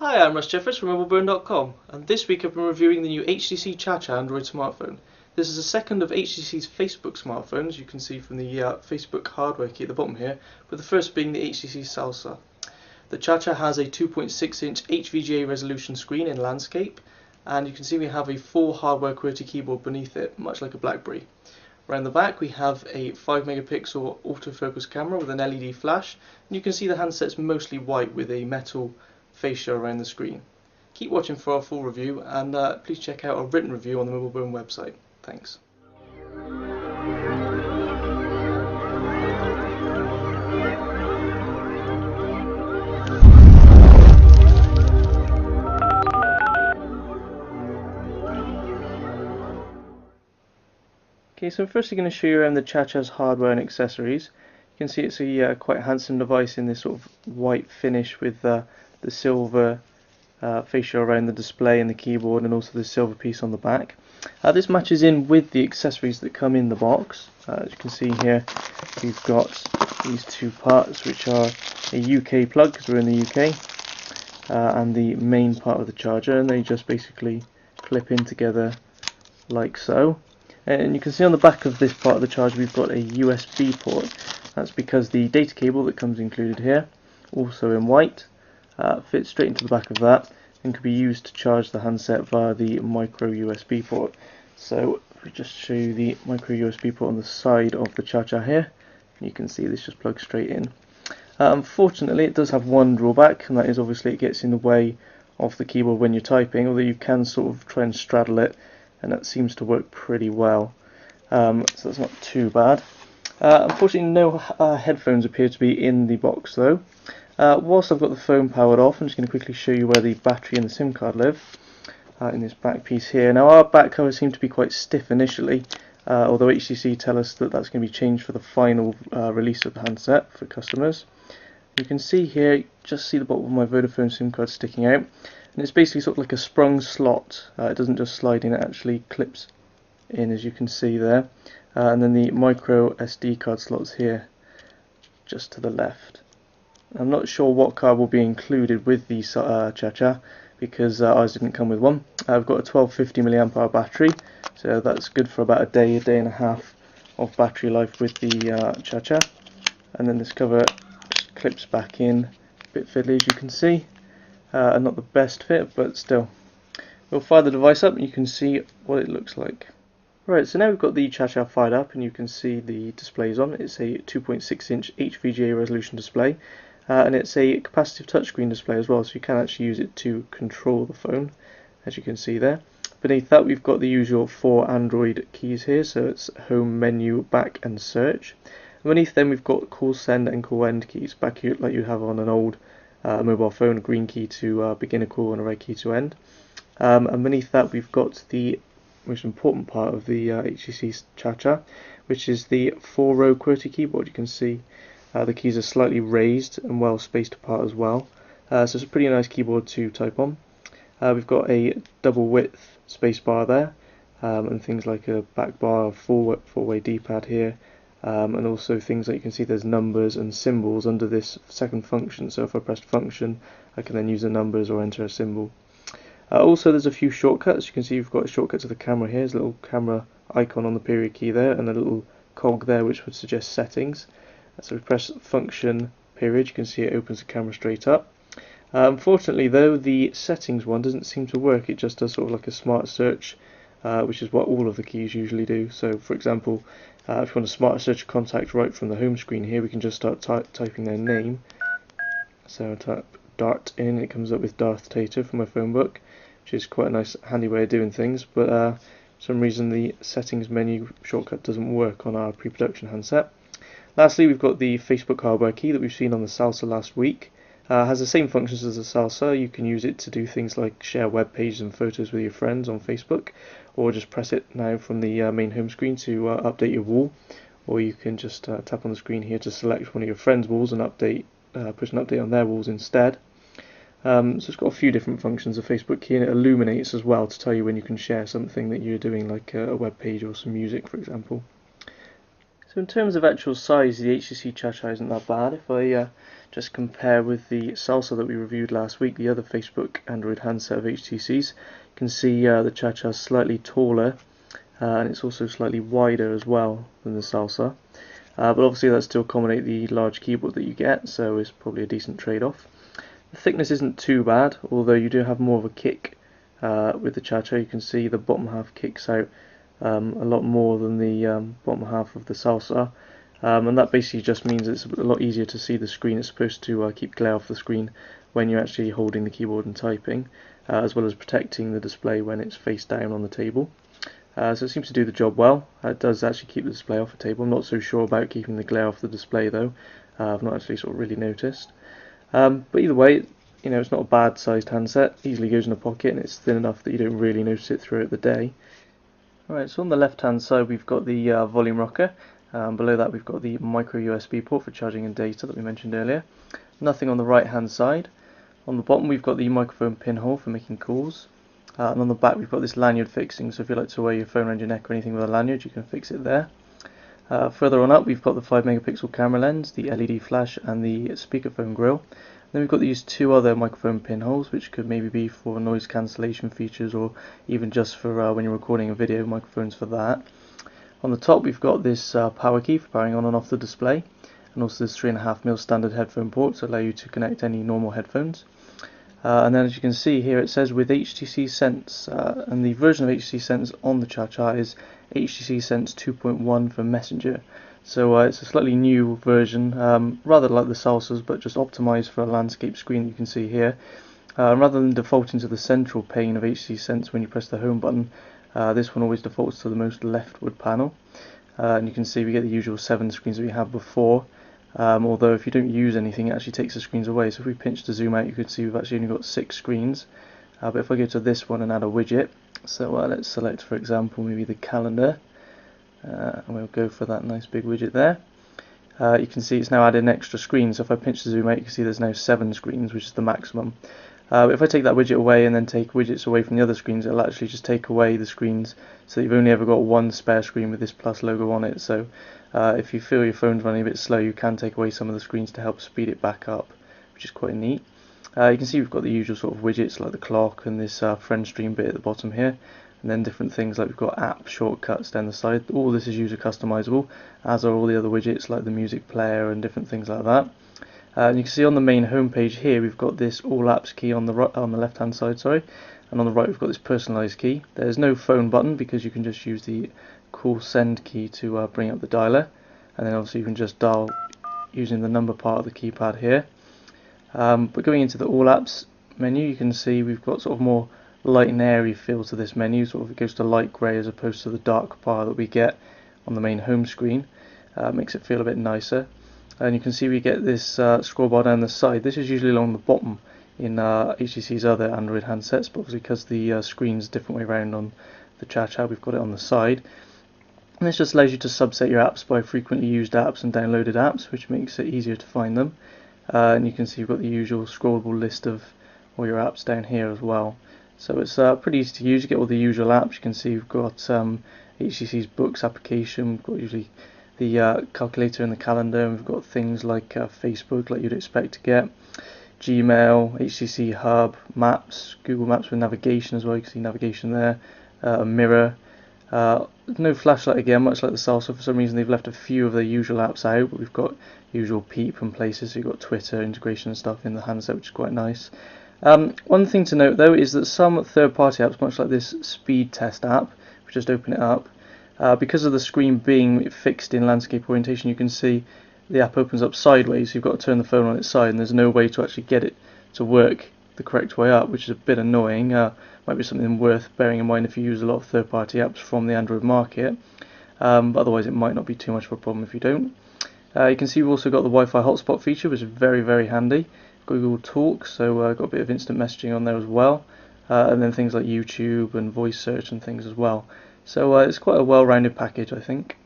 Hi, I'm Russ Jeffers from MobileBurn.com, and this week I've been reviewing the new HTC Cha-Cha Android smartphone. This is the second of HTC's Facebook smartphones, you can see from the Facebook hardware key at the bottom here, with the first being the HTC Salsa. The Cha-Cha has a 2.6-inch HVGA resolution screen in landscape, and you can see we have a full hardware QWERTY keyboard beneath it, much like a BlackBerry. Around the back we have a 5-megapixel autofocus camera with an LED flash, and you can see the handset's mostly white with a metal fascia around the screen. Keep watching for our full review, and please check out our written review on the MobileBurn website. Thanks. Okay, so I'm firstly going to show you around the Cha-Cha's hardware and accessories. You can see it's a quite handsome device in this sort of white finish with the silver fascia around the display and the keyboard, and also the silver piece on the back. This matches in with the accessories that come in the box. As you can see here, we've got these two parts, which are a UK plug because we're in the UK, and the main part of the charger, and they just basically clip in together like so. And you can see on the back of this part of the charger we've got a USB port. That's because the data cable that comes included here, also in white, fits straight into the back of that and can be used to charge the handset via the micro USB port. So if we just show you the micro USB port on the side of the Cha-Cha here, you can see this just plugs straight in. Unfortunately it does have one drawback, and that is obviously it gets in the way of the keyboard when you're typing, although you can sort of try and straddle it, and that seems to work pretty well. So that's not too bad. Unfortunately no headphones appear to be in the box though. Whilst I've got the phone powered off, I'm just going to quickly show you where the battery and the SIM card live in this back piece here. Now our back cover seemed to be quite stiff initially, although HTC tell us that that's going to be changed for the final release of the handset for customers. You can see here, just see the bottom of my Vodafone SIM card sticking out, and it's basically sort of like a sprung slot. It doesn't just slide in, it actually clips in, as you can see there. And then the micro SD card slots here just to the left. I'm not sure what card will be included with the Cha-Cha because ours didn't come with one. I've got a 1250 mAh battery, so that's good for about a day and a half of battery life with the Cha-Cha. And then this cover just clips back in, a bit fiddly as you can see, and not the best fit, but still. We'll fire the device up and you can see what it looks like. Right, so now we've got the Cha-Cha fired up and you can see the displays on. It's a 2.6-inch HVGA resolution display, and it's a capacitive touchscreen display as well, so you can actually use it to control the phone, as you can see there. Beneath that we've got the usual 4 Android keys here, so it's home, menu, back and search. And beneath them we've got call send and call end keys, back here like you have on an old mobile phone, a green key to begin a call and a red key to end. And beneath that we've got the most important part of the HTC Cha-Cha, which is the 4-row QWERTY keyboard. You can see the keys are slightly raised and well spaced apart as well, so it's a pretty nice keyboard to type on. We've got a double width spacebar there, and things like a back bar, four-way D-pad here, and also things like you can see there's numbers and symbols under this second function, so if I press function I can then use the numbers or enter a symbol. Also there's a few shortcuts. You can see you've got a shortcut to the camera here. There's a little camera icon on the period key there and a little cog there which would suggest settings. So we press function period, you can see it opens the camera straight up. Unfortunately though, the settings one doesn't seem to work. It just does sort of like a smart search, which is what all of the keys usually do. So for example, if you want to smart search a contact right from the home screen here, we can just start typing their name. So I type Dart in, it comes up with Darth Tater from my phone book, which is quite a nice handy way of doing things, but for some reason the settings menu shortcut doesn't work on our pre-production handset. Lastly, we've got the Facebook hardware key that we've seen on the Salsa last week. Has the same functions as the Salsa. You can use it to do things like share web pages and photos with your friends on Facebook, or just press it now from the main home screen to update your wall, or you can just tap on the screen here to select one of your friends' walls and push an update on their walls instead. So it's got a few different functions, the Facebook key, and it illuminates as well to tell you when you can share something that you're doing, like a web page or some music, for example. So in terms of actual size, the HTC Cha-Cha isn't that bad. If I just compare with the Salsa that we reviewed last week, the other Facebook Android handset of HTC's. You can see the Chacha is slightly taller, and it's also slightly wider as well than the Salsa. But obviously that still accommodate the large keyboard that you get, so it's probably a decent trade-off. The thickness isn't too bad, although you do have more of a kick with the Chacha. You can see the bottom half kicks out a lot more than the bottom half of the Salsa. And that basically just means it's a lot easier to see the screen. It's supposed to keep glare off the screen when you're actually holding the keyboard and typing, as well as protecting the display when it's face down on the table. So it seems to do the job well. It does actually keep the display off the table. I'm not so sure about keeping the glare off the display though. I've not actually sort of really noticed. But either way, it's not a bad sized handset. Easily goes in a pocket, and it's thin enough that you don't really notice it throughout the day. Alright, so on the left hand side we've got the volume rocker. Below that we've got the micro USB port for charging and data that we mentioned earlier. Nothing on the right hand side. On the bottom we've got the microphone pinhole for making calls. And on the back we've got this lanyard fixing, so if you like to wear your phone around your neck or anything with a lanyard, you can fix it there. Further on up we've got the 5 megapixel camera lens, the LED flash and the speakerphone grille. Then we've got these two other microphone pinholes, which could maybe be for noise cancellation features or even just for when you're recording a video, microphones for that. On the top we've got this power key for powering on and off the display, and also this 3.5mm standard headphone port to allow you to connect any normal headphones. And then as you can see here it says with HTC Sense, and the version of HTC Sense on the Chacha is HTC Sense 2.1 for Messenger. So it's a slightly new version, rather like the Salsas, but just optimized for a landscape screen that you can see here. Rather than defaulting to the central pane of HTC Sense when you press the home button, this one always defaults to the most leftward panel. And you can see we get the usual 7 screens that we had before. Although if you don't use anything it actually takes the screens away, so if we pinch to zoom out you could see we've actually only got 6 screens. But if I go to this one and add a widget, so let's select for example maybe the calendar, and we'll go for that nice big widget there. You can see it's now added an extra screen, so if I pinch to zoom out you can see there's now 7 screens, which is the maximum. If I take that widget away and then take widgets away from the other screens, it'll actually just take away the screens, so you've only ever got one spare screen with this plus logo on it. So if you feel your phone's running a bit slow, you can take away some of the screens to help speed it back up, which is quite neat. You can see we've got the usual sort of widgets like the clock and this friend stream bit at the bottom here, and then different things like we've got app shortcuts down the side. All this is user customizable, as are all the other widgets like the music player and different things like that. And you can see on the main home page here we've got this all apps key on the left hand side, and on the right we've got this personalized key. There's no phone button because you can just use the call send key to bring up the dialer, and then obviously you can just dial using the number part of the keypad here. But going into the all apps menu, you can see we've got sort of more light and airy feel to this menu, sort of it goes to light grey as opposed to the dark bar that we get on the main home screen. Makes it feel a bit nicer. And you can see we get this scroll bar down the side. This is usually along the bottom in HTC's other Android handsets, but obviously because the screen's a different way around on the Chacha, we've got it on the side. And this just allows you to subset your apps by frequently used apps and downloaded apps, which makes it easier to find them. And you can see you've got the usual scrollable list of all your apps down here as well. So it's pretty easy to use. You get all the usual apps. You can see we've got HTC's Books application. We've got usually the calculator and the calendar, and we've got things like Facebook, like you'd expect to get, Gmail, HTC Hub, Maps, Google Maps with navigation as well. You can see navigation there, a mirror. No flashlight again, much like the Salsa. For some reason they've left a few of the usual apps out, but we've got usual Peep and Places, so you've got Twitter integration and stuff in the handset, which is quite nice. One thing to note though is that some third-party apps, much like this speed test app, we just open it up, because of the screen being fixed in landscape orientation, you can see the app opens up sideways, so you've got to turn the phone on its side, and there's no way to actually get it to work the correct way up, which is a bit annoying. Might be something worth bearing in mind if you use a lot of third-party apps from the Android market, but otherwise it might not be too much of a problem if you don't. You can see we've also got the Wi-Fi hotspot feature, which is very, very handy. Google Talk, so got a bit of instant messaging on there as well, and then things like YouTube and voice search and things as well. So it's quite a well-rounded package, I think.